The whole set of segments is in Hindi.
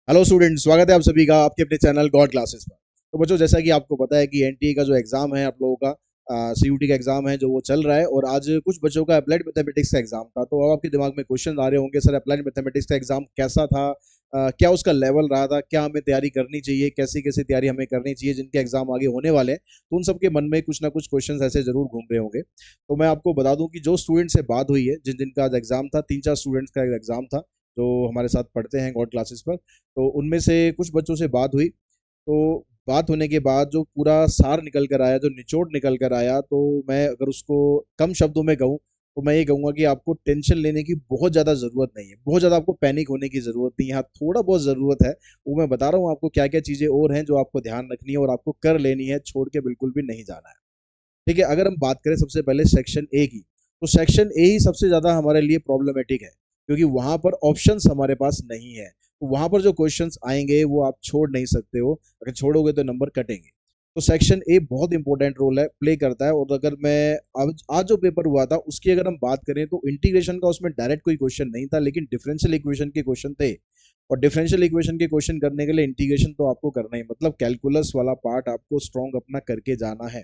हेलो स्टूडेंट, स्वागत है आप सभी का आपके अपने चैनल गॉड क्लासेस पर। तो बच्चों, जैसा कि आपको पता है कि एनटीए का जो एग्जाम है आप लोगों का सीयूटी का एग्जाम है जो वो चल रहा है, और आज कुछ बच्चों का अप्लाइड मैथमेटिक्स का एग्जाम था। तो अब आपके दिमाग में क्वेश्चन आ रहे होंगे, सर अप्लाइड मैथमेटिक्स का एग्जाम कैसा था, क्या उसका लेवल रहा था, क्या हमें तैयारी करनी चाहिए, कैसी कैसी तैयारी हमें करनी चाहिए जिनके एग्जाम आगे होने वाले हैं। तो उन सबके मन में कुछ ना कुछ क्वेश्चन ऐसे जरूर घूम रहे होंगे। तो मैं आपको बता दूं कि जो स्टूडेंट से बात हुई है, जिन जिनका आज एग्जाम था, 3-4 स्टूडेंट्स का एग्जाम था जो हमारे साथ पढ़ते हैं गॉड क्लासेस पर। तो उनमें से कुछ बच्चों से बात हुई। तो बात होने के बाद जो पूरा सार निकल कर आया, जो निचोड़ निकल कर आया, तो मैं अगर उसको कम शब्दों में कहूँ तो मैं ये कहूँगा कि आपको टेंशन लेने की बहुत ज़्यादा ज़रूरत नहीं है, बहुत ज़्यादा आपको पैनिक होने की ज़रूरत नहीं है। हाँ, थोड़ा बहुत ज़रूरत है। वो मैं बता रहा हूँ आपको क्या क्या चीज़ें और हैं जो आपको ध्यान रखनी है और आपको कर लेनी है, छोड़ के बिल्कुल भी नहीं जाना है। ठीक है, अगर हम बात करें सबसे पहले सेक्शन ए की, तो सेक्शन ए ही सबसे ज़्यादा हमारे लिए प्रॉब्लमेटिक है, क्योंकि वहां पर ऑप्शंस हमारे पास नहीं है। तो वहां पर जो क्वेश्चंस आएंगे वो आप छोड़ नहीं सकते हो, अगर छोड़ोगे तो नंबर कटेंगे। तो सेक्शन ए बहुत इंपॉर्टेंट रोल है, प्ले करता है। और अगर मैं आज आज जो पेपर हुआ था उसकी अगर हम बात करें तो इंटीग्रेशन का उसमें डायरेक्ट कोई क्वेश्चन नहीं था, लेकिन डिफरेंशियल इक्वेशन के क्वेश्चन थे। और डिफरेंशियल इक्वेशन के क्वेश्चन करने के लिए इंटीग्रेशन तो आपको करना ही, मतलब कैलकुलस वाला पार्ट आपको स्ट्रॉन्ग अपना करके जाना है।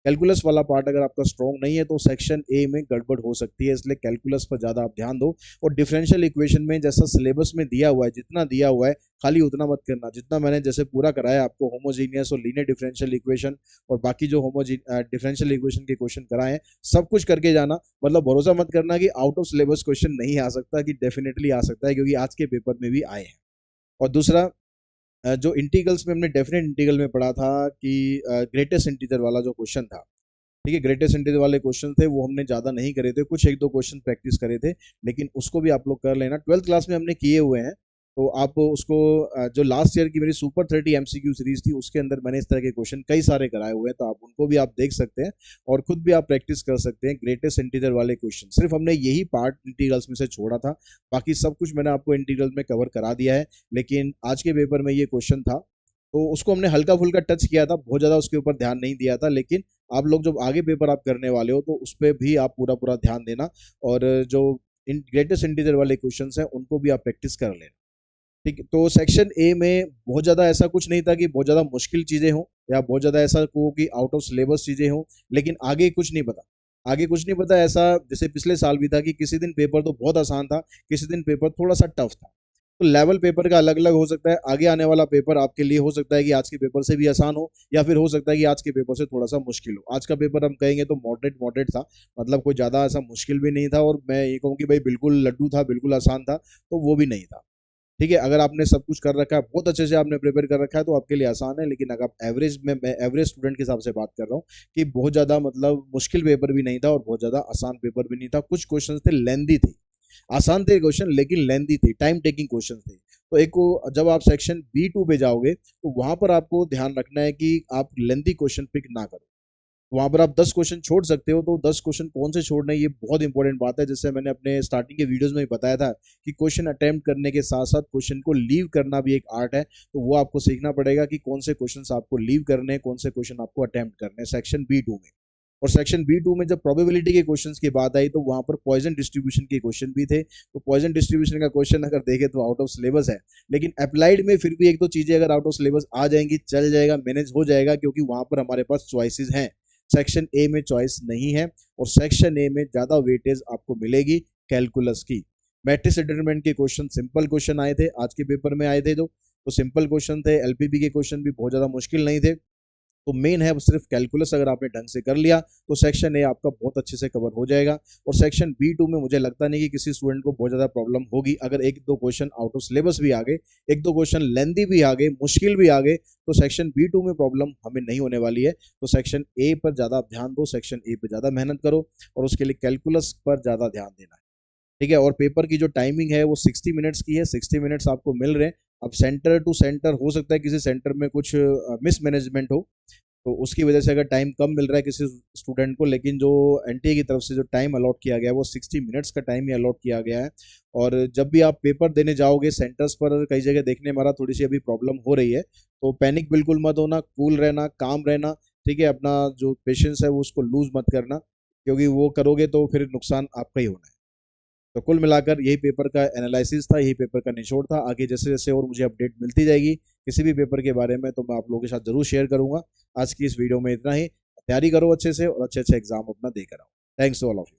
कैलकुलस वाला पार्ट अगर आपका स्ट्रॉन्ग नहीं है तो सेक्शन ए में गड़बड़ हो सकती है, इसलिए कैलकुलस पर ज़्यादा आप ध्यान दो। और डिफरेंशियल इक्वेशन में जैसा सिलेबस में दिया हुआ है, जितना दिया हुआ है खाली उतना मत करना, जितना मैंने जैसे पूरा कराया आपको होमोजीनियस और लीनियर डिफरेंशियल इक्वेशन और बाकी जो डिफरेंशियल इक्वेशन के क्वेश्चन कराए हैं, सब कुछ करके जाना। मतलब भरोसा मत करना कि आउट ऑफ सिलेबस क्वेश्चन नहीं आ सकता, कि डेफिनेटली आ सकता है, क्योंकि आज के पेपर में भी आए हैं। और दूसरा, जो इंटीग्रल्स में हमने डेफिनेट इंटीग्रल में पढ़ा था कि ग्रेटेस्ट इंटीजर वाला जो क्वेश्चन था, ठीक है, ग्रेटेस्ट इंटीजर वाले क्वेश्चन थे वो हमने ज़्यादा नहीं करे थे, कुछ एक दो क्वेश्चन प्रैक्टिस करे थे, लेकिन उसको भी आप लोग कर लेना, 12th क्लास में हमने किए हुए हैं। तो आप उसको जो लास्ट ईयर की मेरी सुपर 30 एमसीक्यू सीरीज थी उसके अंदर मैंने इस तरह के क्वेश्चन कई सारे कराए हुए हैं, तो आप उनको भी आप देख सकते हैं और खुद भी आप प्रैक्टिस कर सकते हैं। ग्रेटेस्ट इंटीजर वाले क्वेश्चन सिर्फ हमने यही पार्ट इंटीग्रल्स में से छोड़ा था, बाकी सब कुछ मैंने आपको इंटीग्रल में कवर करा दिया है। लेकिन आज के पेपर में ये क्वेश्चन था तो उसको हमने हल्का फुल्का टच किया था, बहुत ज़्यादा उसके ऊपर ध्यान नहीं दिया था। लेकिन आप लोग जब आगे पेपर आप करने वाले हो तो उस पर भी आप पूरा पूरा ध्यान देना, और जो ग्रेटेस्ट इंटीजर वाले क्वेश्चंस हैं उनको भी आप प्रैक्टिस कर लेना। ठीक है, तो सेक्शन ए में बहुत ज़्यादा ऐसा कुछ नहीं था कि बहुत ज़्यादा मुश्किल चीज़ें हों या बहुत ज़्यादा ऐसा को कि आउट ऑफ सिलेबस चीज़ें हों, लेकिन आगे कुछ नहीं पता। आगे कुछ नहीं पता, ऐसा जैसे पिछले साल भी था कि किसी दिन पेपर तो बहुत आसान था, किसी दिन पेपर थोड़ा सा टफ था। तो लेवल पेपर का अलग अलग हो सकता है, आगे आने वाला पेपर आपके लिए हो सकता है कि आज के पेपर से भी आसान हो, या फिर हो सकता है कि आज के पेपर से थोड़ा सा मुश्किल हो। आज का पेपर हम कहेंगे तो मॉडरेट मॉडरेट था, मतलब कोई ज़्यादा ऐसा मुश्किल भी नहीं था, और मैं ये कहूँ कि भाई बिल्कुल लड्डू था, बिल्कुल आसान था, तो वो भी नहीं था। ठीक है, अगर आपने सब कुछ कर रखा है, बहुत अच्छे से आपने प्रिपेयर कर रखा है, तो आपके लिए आसान है। लेकिन अगर आप एवरेज में, मैं एवरेज स्टूडेंट के हिसाब से बात कर रहा हूँ, कि बहुत ज़्यादा मतलब मुश्किल पेपर भी नहीं था और बहुत ज़्यादा आसान पेपर भी नहीं था। कुछ क्वेश्चन थे लेंदी थे, आसान थे क्वेश्चन लेकिन लेंदी थे, टाइम टेकिंग क्वेश्चन थे। तो एक को जब आप सेक्शन B2 पे जाओगे तो वहां पर आपको ध्यान रखना है कि आप लेंदी क्वेश्चन पिक ना करो। वहां पर आप 10 क्वेश्चन छोड़ सकते हो, तो 10 क्वेश्चन कौन से छोड़ना है ये बहुत इंपॉर्टेंट बात है। जैसे मैंने अपने स्टार्टिंग के वीडियोस में भी बताया था कि क्वेश्चन अटेम्प्ट करने के साथ साथ क्वेश्चन को लीव करना भी एक आर्ट है। तो वो आपको सीखना पड़ेगा कि कौन से क्वेश्चन आपको लीव करने हैं, कौन से क्वेश्चन आपको अटेम्प्ट करने हैं सेक्शन B2 में। और सेक्शन B2 में जब प्रोबेबिलिटी के क्वेश्चंस की बात आई तो वहां पर पॉइजन डिस्ट्रीब्यूशन के क्वेश्चन भी थे। तो पॉइजन डिस्ट्रीब्यूशन का क्वेश्चन अगर देखें तो आउट ऑफ सिलेबस है, लेकिन अप्लाइड में फिर भी एक दो चीजें अगर आउट ऑफ सिलेबस आ जाएंगी, चल जाएगा, मैनेज हो जाएगा, क्योंकि वहां पर हमारे पास चॉइसेस हैं। सेक्शन ए में चॉइस नहीं है, और सेक्शन ए में ज्यादा वेटेज आपको मिलेगी कैलकुलस की। मैट्रिक्स डिटरमिनेंट के क्वेश्चन सिंपल क्वेश्चन आए थे, आज के पेपर में आए थे जो, तो सिंपल क्वेश्चन थे। एलपीबी के क्वेश्चन भी बहुत ज्यादा मुश्किल नहीं थे। तो मेन है सिर्फ कैलकुलस, अगर आपने ढंग से कर लिया तो सेक्शन ए आपका बहुत अच्छे से कवर हो जाएगा। और सेक्शन B2 में मुझे लगता नहीं कि किसी स्टूडेंट को बहुत ज़्यादा प्रॉब्लम होगी। अगर एक दो क्वेश्चन आउट ऑफ सिलेबस भी आ गए, एक दो क्वेश्चन लेंदी भी आ गए, मुश्किल भी आ गए, तो सेक्शन B2 में प्रॉब्लम हमें नहीं होने वाली है। तो सेक्शन ए पर ज़्यादा ध्यान दो, सेक्शन ए पर ज़्यादा मेहनत करो, और उसके लिए कैलकुलस पर ज़्यादा ध्यान देना है। ठीक है, और पेपर की जो टाइमिंग है वो 60 मिनट्स की है, 60 मिनट्स आपको मिल रहे हैं। अब सेंटर टू सेंटर हो सकता है किसी सेंटर में कुछ मिसमैनेजमेंट हो, तो उसकी वजह से अगर टाइम कम मिल रहा है किसी स्टूडेंट को, लेकिन जो एनटीए की तरफ से जो टाइम अलॉट किया गया है वो 60 मिनट्स का टाइम ही अलॉट किया गया है। और जब भी आप पेपर देने जाओगे सेंटर्स पर, कई जगह देखने में थोड़ी सी अभी प्रॉब्लम हो रही है, तो पैनिक बिल्कुल मत होना, कूल रहना, काम रहना। ठीक है, अपना जो पेशेंस है वो उसको लूज मत करना, क्योंकि वो करोगे तो फिर नुकसान आपका ही होना है। तो कुल मिलाकर यही पेपर का एनालिसिस था, यही पेपर का निचोड़ था। आगे जैसे जैसे और मुझे अपडेट मिलती जाएगी किसी भी पेपर के बारे में तो मैं आप लोगों के साथ जरूर शेयर करूंगा। आज की इस वीडियो में इतना ही। तैयारी करो अच्छे से और अच्छे अच्छे एग्जाम अपना देकर आओ। Thanks to all of you.